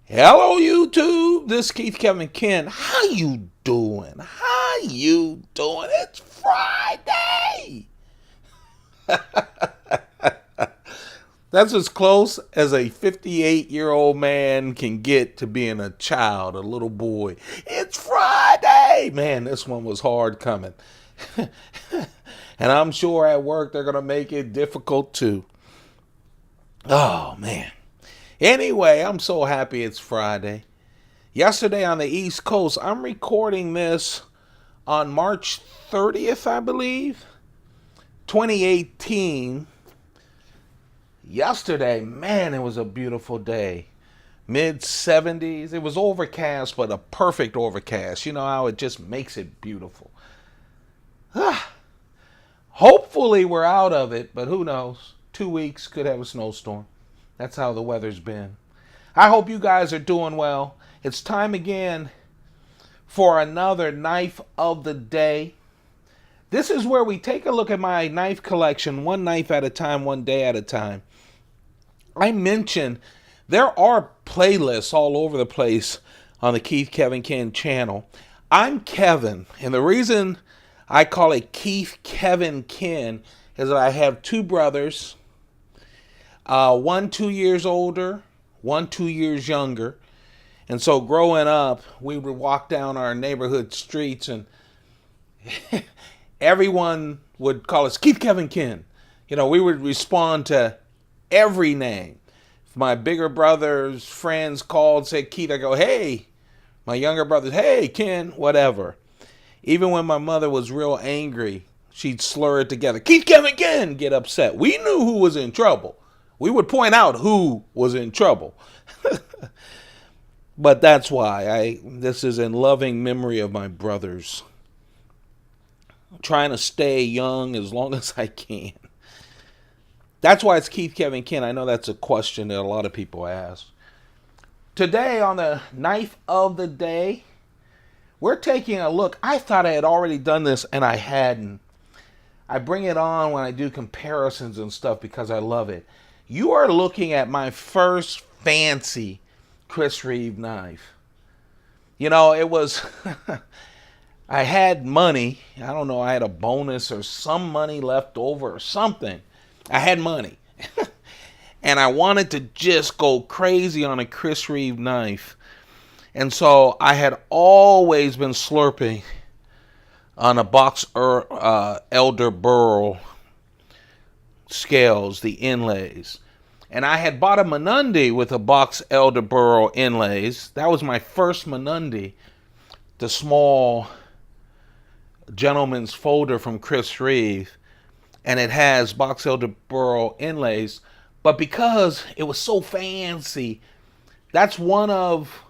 Hello YouTube, this is Keith Kevin Ken. How you doing? How you doing? It's Friday. That's as close as a 58-year-old man can get to being a child, a little boy. It's Friday. Man, this one was hard coming. And I'm sure at work they're going to make it difficult too. Oh, man. Anyway, I'm so happy it's Friday. Yesterday on the East Coast, I'm recording this on March 30th, I believe, 2018. Yesterday, man, it was a beautiful day. Mid 70s. It was overcast, but a perfect overcast. You know how it just makes it beautiful. Hopefully, we're out of it, but who knows? 2 weeks could have a snowstorm. That's how the weather's been. I hope you guys are doing well. It's time again for another knife of the day. This is where we take a look at my knife collection, one knife at a time, one day at a time. I mentioned there are playlists all over the place on the Keith Kevin Ken channel. I'm Kevin, and the reason I call it Keith Kevin Ken is that I have two brothers, one 2 years older, one 2 years younger. And so growing up, we would walk down our neighborhood streets and everyone would call us Keith Kevin Ken. You know, we would respond to every name. If my bigger brother's friends called, said Keith, I go, hey. My younger brothers, hey, Ken, whatever. Even when my mother was real angry, she'd slur it together. Keith Kevin Ken, get upset. We knew who was in trouble. We would point out who was in trouble. But that's why this is in loving memory of my brothers. I'm trying to stay young as long as I can. That's why it's Keith Kevin Ken. I know that's a question that a lot of people ask. Today on the knife of the day, we're taking a look. I thought I had already done this and I hadn't. I bring it on when I do comparisons and stuff because I love it. You are looking at my first fancy Chris Reeve knife. You know, it was, I had money. I don't know, I had a bonus or some money left over or something. I had money. And I wanted to just go crazy on a Chris Reeve knife. And so I had always been slurping on a box Elder Burl scales, the inlays. And I had bought a Menundi with a box Elder Burl inlays. That was my first Menundi, the small gentleman's folder from Chris Reeve. And it has box Elder Burl inlays. But because it was so fancy, that's one of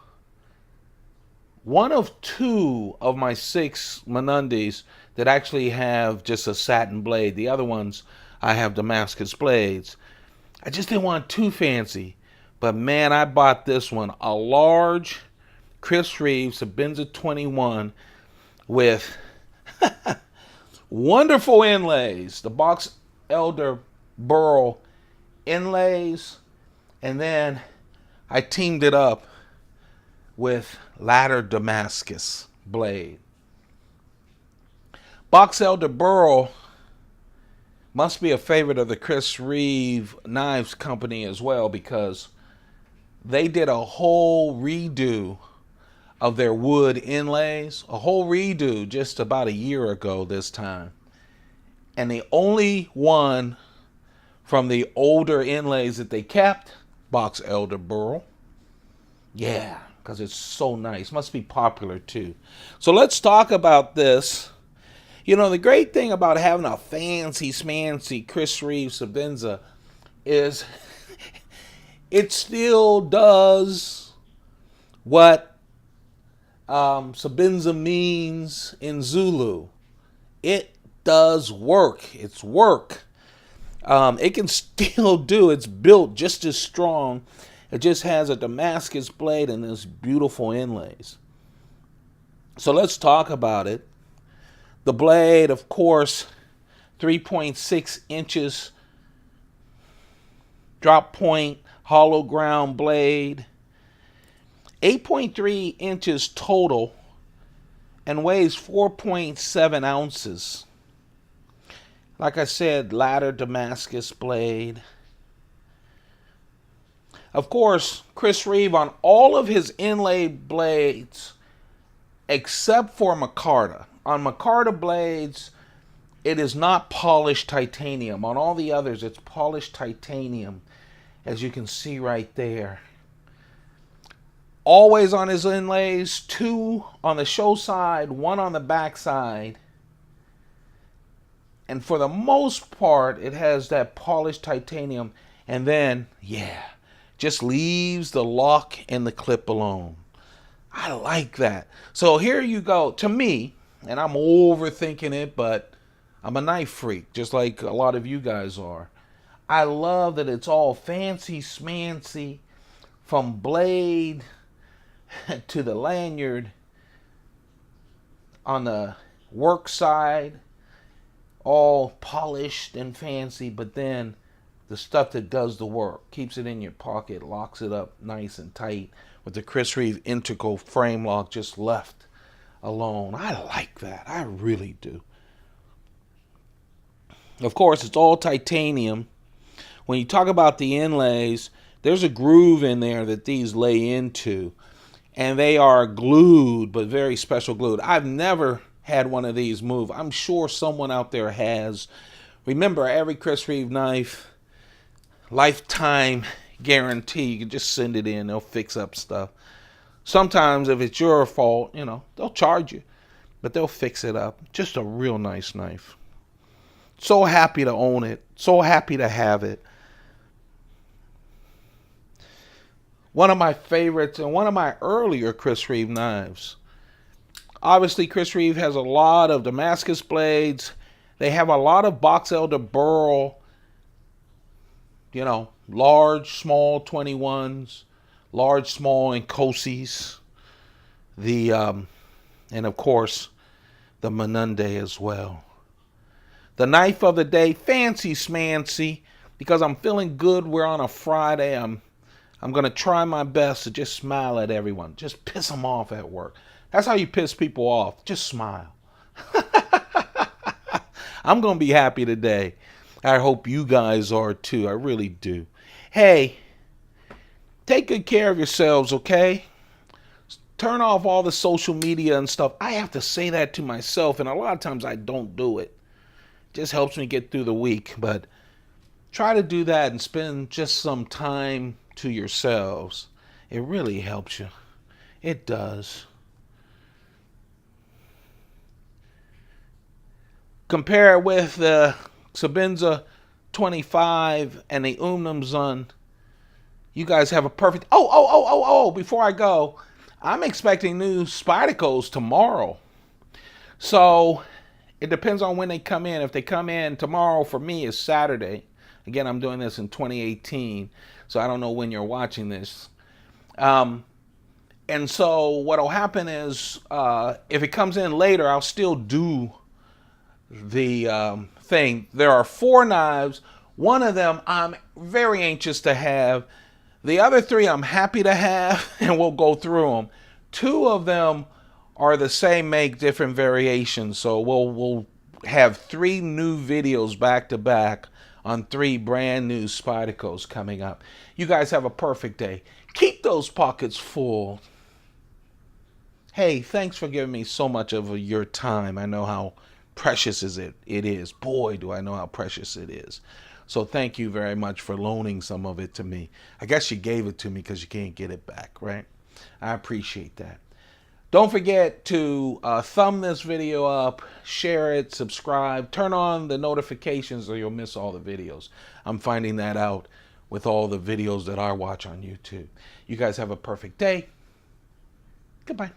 two of my 6 Menundis that actually have just a satin blade. The other ones, I have Damascus blades. I just didn't want too fancy. But man, I bought this one. A large Chris Reeve Sebenza 21 with wonderful inlays. The box Elder Burl inlays. And then I teamed it up with ladder Damascus blade. Box Elder Burl must be a favorite of the Chris Reeve Knives Company as well, because they did a whole redo of their wood inlays. A whole redo just about a year ago this time. And the only one from the older inlays that they kept, box Elder Burl. Yeah, because it's so nice. Must be popular too. So let's talk about this. You know, the great thing about having a fancy smancy Chris Reeve Sebenza is it still does what Sebenza means in Zulu. It does work. It's work. It can still do. It's built just as strong. It just has a Damascus blade and this beautiful inlays. So let's talk about it. The blade, of course, 3.6 inches drop point hollow ground blade. 8.3 inches total and weighs 4.7 ounces. Like I said, ladder Damascus blade. Of course, Chris Reeve on all of his inlaid blades, except for micarta. On micarta blades, it is not polished titanium. On all the others, it's polished titanium, as you can see right there. Always on his inlays, 2 on the show side, 1 on the back side. And for the most part, it has that polished titanium. And then, yeah, just leaves the lock and the clip alone. I like that. So here you go. To me, and I'm overthinking it, but I'm a knife freak, just like a lot of you guys are. I love that it's all fancy smancy, from blade to the lanyard on the work side, all polished and fancy, but then the stuff that does the work, keeps it in your pocket, locks it up nice and tight with the Chris Reeve integral frame lock just left alone. I like that. I really do. Of course, it's all titanium. When you talk about the inlays, there's a groove in there that these lay into. And they are glued, but very special glued. I've never had one of these move. I'm sure someone out there has. Remember, every Chris Reeve knife, lifetime guarantee. You can just send it in. They'll fix up stuff. Sometimes if it's your fault, they'll charge you. But they'll fix it up. Just a real nice knife. So happy to own it. So happy to have it. One of my favorites and one of my earlier Chris Reeve knives. Obviously, Chris Reeve has a lot of Damascus blades. They have a lot of box elder Burl. Large, small 21s. Large, small, and Cosis. And of course, the Menunde as well. The knife of the day, fancy smancy. Because I'm feeling good. We're on a Friday. I'm going to try my best to just smile at everyone. Just piss them off at work. That's how you piss people off. Just smile. I'm going to be happy today. I hope you guys are too. I really do. Hey, take good care of yourselves, okay? Turn off all the social media and stuff. I have to say that to myself, and a lot of times I don't do it. It just helps me get through the week. But try to do that and spend just some time to yourselves. It really helps you. It does. Compare it with the Sebenza 25 and the Umnumzun. You guys have a perfect... Oh, before I go, I'm expecting new Spidicles tomorrow. So it depends on when they come in. If they come in tomorrow, for me, is Saturday. Again, I'm doing this in 2018. So I don't know when you're watching this. And so what'll happen is, if it comes in later, I'll still do the thing. There are 4 knives. One of them I'm very anxious to have. The other 3 I'm happy to have, and we'll go through them. 2 of them are the same make, different variations. So we'll have 3 new videos back to back on 3 brand new Spidicles coming up. You guys have a perfect day. Keep those pockets full. Hey, thanks for giving me so much of your time. I know how precious it is. Boy, do I know how precious it is. So thank you very much for loaning some of it to me. I guess you gave it to me because you can't get it back, right? I appreciate that. Don't forget to thumb this video up, share it, subscribe, turn on the notifications or you'll miss all the videos. I'm finding that out with all the videos that I watch on YouTube. You guys have a perfect day. Goodbye.